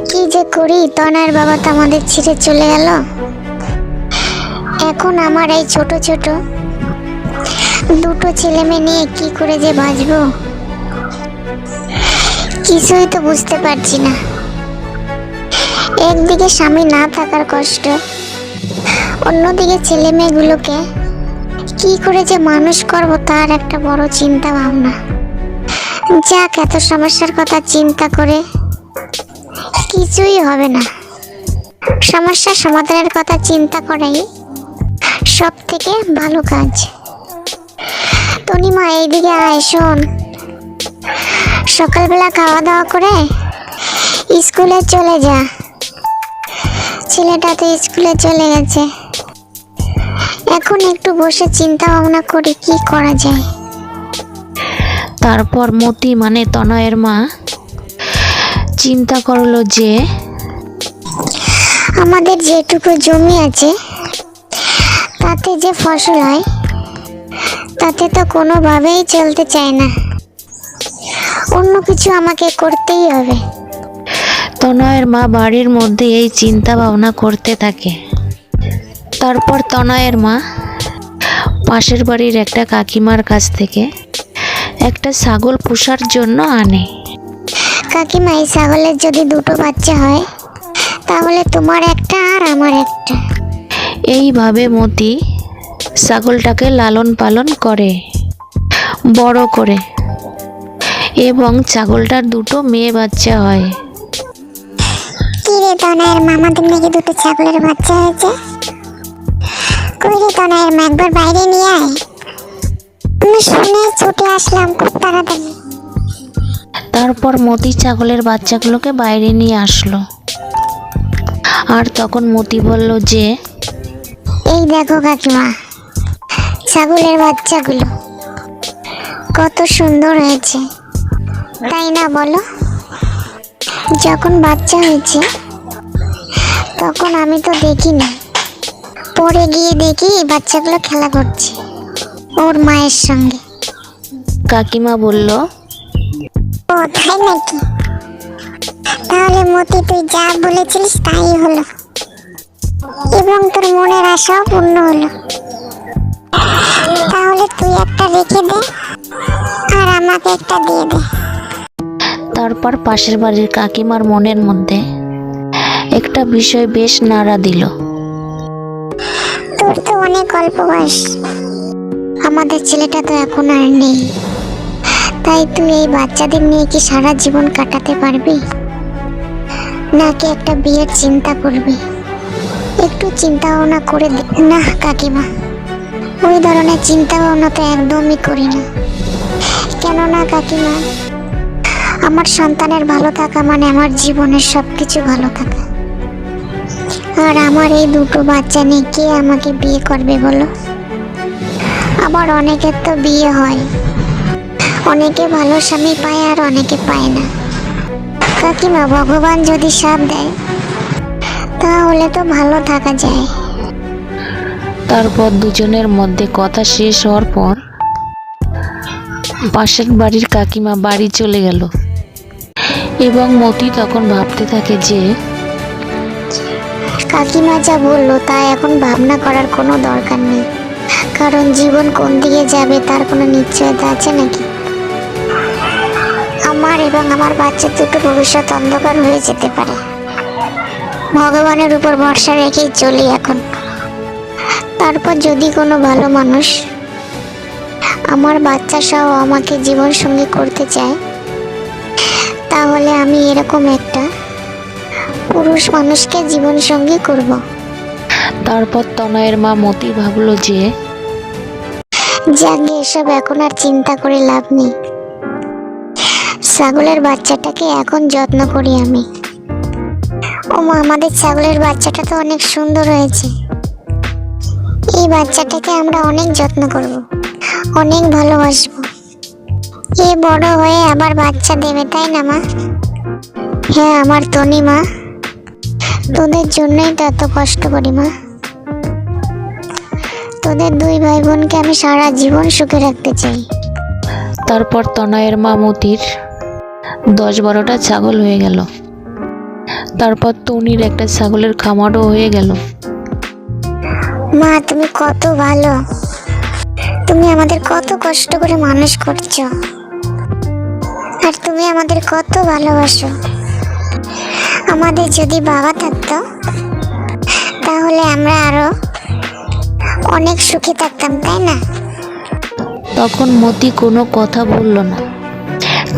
কি যে করি, তনার বাবা তো আমাদের ছেড়ে চলে গেল। এখন আমার এই ছোট ছোট দুটো ছেলে মেয়ে নিয়ে কি করে যে বাঁচবো, কিছুই তো বুঝতে পারছি না। একদিকে স্বামী না থাকার কষ্ট, অন্যদিকে ছেলে মেয়েগুলোকে কি করে যে মানুষ করব তার একটা বড় চিন্তা ভাবনা। যাক, এত সমস্যার কথা চিন্তা করে কিছুই হবে না। সমস্যার সমাধানের কথা চিন্তা করাই সব থেকে ভালো কাজ। তনিমা, এইদিকে আয়, শোন। সকালবেলা খাওয়া দাওয়া করে স্কুলে চলে যা। ছেলেটা তো স্কুলে চলে গেছে। এখন একটু বসে চিন্তা ভাবনা করি কি করা যায়। তারপর মতি মানে তনয়ের মা চিন্তা করলো যে আমাদের যেটুকু জমি আছে তাতে যে ফসল হয় তাতে তো কোনোভাবেই চলতে চায় না, অন্য কিছু আমাকে করতেই হবে। তনয়ের মা বাড়ির মধ্যে এই চিন্তা ভাবনা করতে থাকে। তারপর তনয়ের মা পাশের বাড়ির একটা কাকিমার কাছ থেকে একটা ছাগল পোষার জন্য আনে। কাকিমা, এই ছাগলের যদি দুটো বাচ্চা হয় তাহলে তোমার একটা আর আমার একটা। এইভাবে মতি ছাগলটাকে লালন পালন করে, বড় করে, এবং ছাগলটার দুটো মেয়ে বাচ্চা হয়। কি রে তনয়ের মা, আমাদের নাকি দুটো ছাগলের বাচ্চা হয়েছে? কই রে তনয়ের মা, একবার বাইরে নিয়ে আয়। আমি শুনে ছুটে আসলাম খুব তাড়াতাড়ি। তারপর মতি ছাগলের বাচ্চাগুলোকে বাইরে নিয়ে আসলো। আর তখন মতি বলল যে, এই দেখো কাকিমা, ছাগলের বাচ্চাগুলো কত সুন্দর হয়েছে, তাই না বলো? যখন বাচ্চা হয়েছে তখন আমি তো দেখিনি, পরে গিয়ে দেখি বাচ্চাগুলো খেলা করছে ওর মায়ের সঙ্গে। কাকিমা বলল, ও তাই নাকি? তাহলে মতি, তুই যা বলেছিলিস তাই হলো, এবং তোর মনের আশাও পূর্ণ হলো। তাহলে তুই একটা রেখে দে আর আমাকে একটা দিয়ে দে। তারপর পাশের বাড়ির কাকিমার মনের মধ্যে একটা বিষয় বেশ নাড়া দিল। তোর তো অনেক অল্প বয়স, আমাদের ছেলেটা তো এখন আর নেই, তাই তুই এই বাচ্চাদের নিয়ে কি সারা জীবন কাটাতে পারবি, নাকি একটা বিয়ের চিন্তা করবি? একটু চিন্তা ভাবনা করে না কাকিমা, ওই ধরনের চিন্তা ভাবনা তো একদমই করি না। কেননা কাকিমা, আমার সন্তানের ভালো থাকা মানে আমার জীবনের সবকিছু ভালো থাকা। আর আমার এই দুটো বাচ্চা নিয়ে কে আমাকে বিয়ে করবে বলো? আবার অনেকের তো বিয়ে হয়, অনেকে ভালো স্বামী পায় আর অনেকে পায় না। কাকিমা, ভগবান যদি সাথ দেয় তাহলে তো ভালো থাকা যায়। তারপর দুজনের মধ্যে কথা শেষ হওয়ার পর পাশের বাড়ির কাকিমা বাড়ি চলে গেল, এবং মতি তখন ভাবতে থাকে যে কাকিমা যা বললো তা এখন ভাবনা করার কোনো দরকার নেই, কারণ জীবন কোন দিকে যাবে তার কোনো নিশ্চয়তা আছে নাকি? আমার এবং আমার বাচ্চা দুটো ভবিষ্যৎ অন্ধকার হয়ে যেতে পারে। ভগবানের উপর ভরসা রেখেই চলি এখন। তারপর যদি কোনো ভালো মানুষ আমার বাচ্চা সহ আমাকে জীবন সঙ্গী করতে চায়, তাহলে আমি এরকম একটা পুরুষ মানুষকে জীবন সঙ্গী করব। তারপর তনয়ের মা মতি ভাবলো যে যাকে এসব এখন আর চিন্তা করে লাভ নেই, ছাগলের বাচ্চাটাকে এখন যত্ন করি আমি। ও মা, আমাদের ছাগলের বাচ্চাটা তো অনেক সুন্দর হয়েছে। এই বাচ্চাটাকে আমরা অনেক যত্ন করব, অনেক ভালোবাসবো। এ বড় হয়ে আবার বাচ্চা দেবে, তাই না মা? হ্যাঁ আমার তনি মা, তোদের জন্যই তো এত কষ্ট করি মা। তোদের দুই ভাই বোনকে আমি সারা জীবন সুখে রাখতে চাই। তারপর তনয়ের মা মতির 10-12টা ছাগল হয়ে গেল। তারপর তনির একটা ছাগলের খামারও হয়ে গেল। মা, তুমি কত ভালো। তুমি আমাদের কত কষ্ট করে মানুষ করছো, আর তুমি আমাদের কত ভালোবাসো। আমাদের যদি বাবা থাকতো তাহলে আমরা আরো অনেক সুখী থাকতাম, তাই না? তখন মতি কোনো কথা বলল না,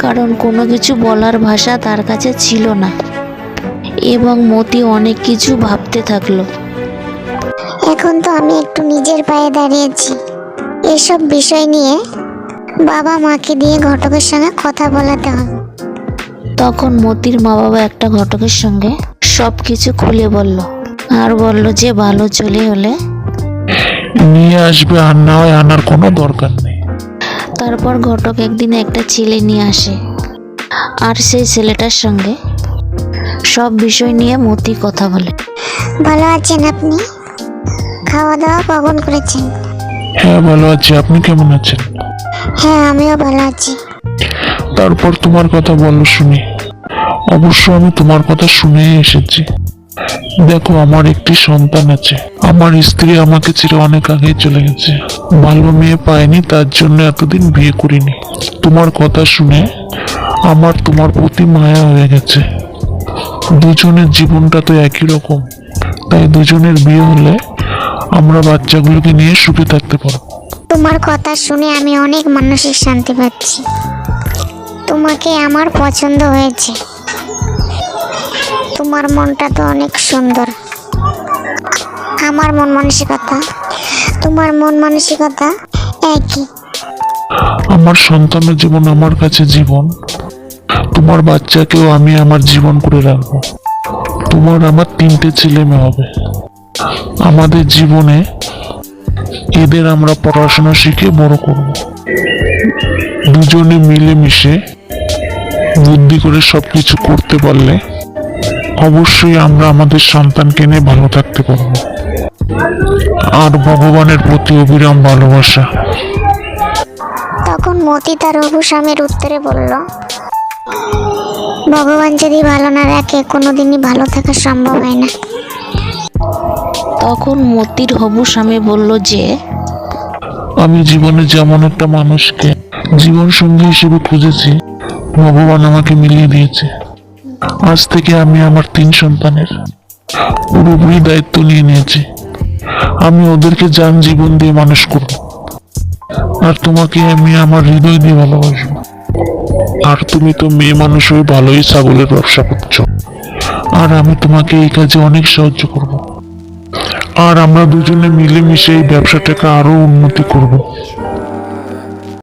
কারণ কোনো কিছু বলার ভাষা তার কাছে ছিল না, এবং মতি অনেক কিছু ভাবতে থাকলো। এখন তো আমি একটু নিজের পায়ে দাঁড়িয়েছি। এসব বিষয় নিয়ে বাবা মাকে দিয়ে ঘটকের সঙ্গে কথা বলাতে হবে। তখন মতির মা বাবা একটা ঘটকের সঙ্গে সব কিছু খুলে বলল, আর বলল যে ভালো চলে হলে নিয়ে আসবে, আর না হয় আনার কোনো দরকার নেই। তারপর ঘটক একদিন একটা ছেলে নিয়ে আসে, আর সেই ছেলেটার সঙ্গে সব বিষয় নিয়ে মতি কথা বলে। ভালো আছেন আপনি? খাওয়া দাওয়া কখন করেছেন? হ্যাঁ, ভালো আছি। আপনি কেমন আছেন? হ্যাঁ, আমিও ভালো আছি। তারপর তোমার কথা বলো শুনি। অবশ্য আমি তোমার কথা শুনেই এসেছি। দেখো, আমার একটি সন্তান আছে। আমার স্ত্রী আমাকে ছেড়ে অনেক আগেই চলে গেছে। ভালো মেয়ে পাইনি, তার জন্য এতদিন বিয়ে করিনি। তোমার কথা শুনে আমার তোমার প্রতি মায়া হয়ে গেছে। দুজনের জীবনটা তো একই রকম, তাই দুজনের বিয়ে হলে আমরা বাচ্চাগুলোকে নিয়ে সুখে থাকতে পারবো। তোমার কথা শুনে আমি অনেক মানসিক শান্তি পাচ্ছি। তোমাকে আমার পছন্দ হয়েছে। তোমার মনটা তো অনেক সুন্দর। আমার মন মানসিকতা, তোমার মন মানসিকতা একই। আমার সন্তানের জীবন আমার কাছে জীবন। তোমার বাচ্চাকেও আমি আমার জীবন করে রাখবো। তোমার আমার 3টে ছেলে মেয়ে হবে। আমাদের জীবনে এদের আমরা পড়াশোনা শিখে বড় করব। দুজনে মিলেমিশে বুদ্ধি করে সবকিছু করতে পারলে অবশ্যই আমরা আমাদের সন্তানকে নিয়ে ভালো থাকতে পারবো। আর ভগবানের প্রতি অবিরাম ভালোবাসা। তখন মতি তার হবু স্বামীর উত্তরে বলল, ভগবান যদি ভালো না রাখে কোনোদিনই ভালো থাকা সম্ভব হয় না। তখন মতির হবু স্বামী বলল যে আমি জীবনে যেমন একটা মানুষকে জীবন সঙ্গী হিসেবে খুঁজেছি, ভগবান আমাকে মিলিয়ে দিয়েছে। আজ থেকে আমি আমার 3 সন্তানের পুরোপুরি দায়িত্ব নিয়ে নিয়েছি। আমি ওদেরকে জান জীবন দিয়ে মানুষ করব, আর তোমাকে আমি আমার হৃদয় দিয়ে ভালোবাসবো। আর তুমি তো মেয়ে মানুষ হয়ে ভালোই ছাগলের ব্যবসা করছো, আর আমি তোমাকে এই কাজে অনেক সাহায্য করব। আর আমরা দুজনে মিলেমিশে এই ব্যবসাটাকে আরো উন্নতি করব।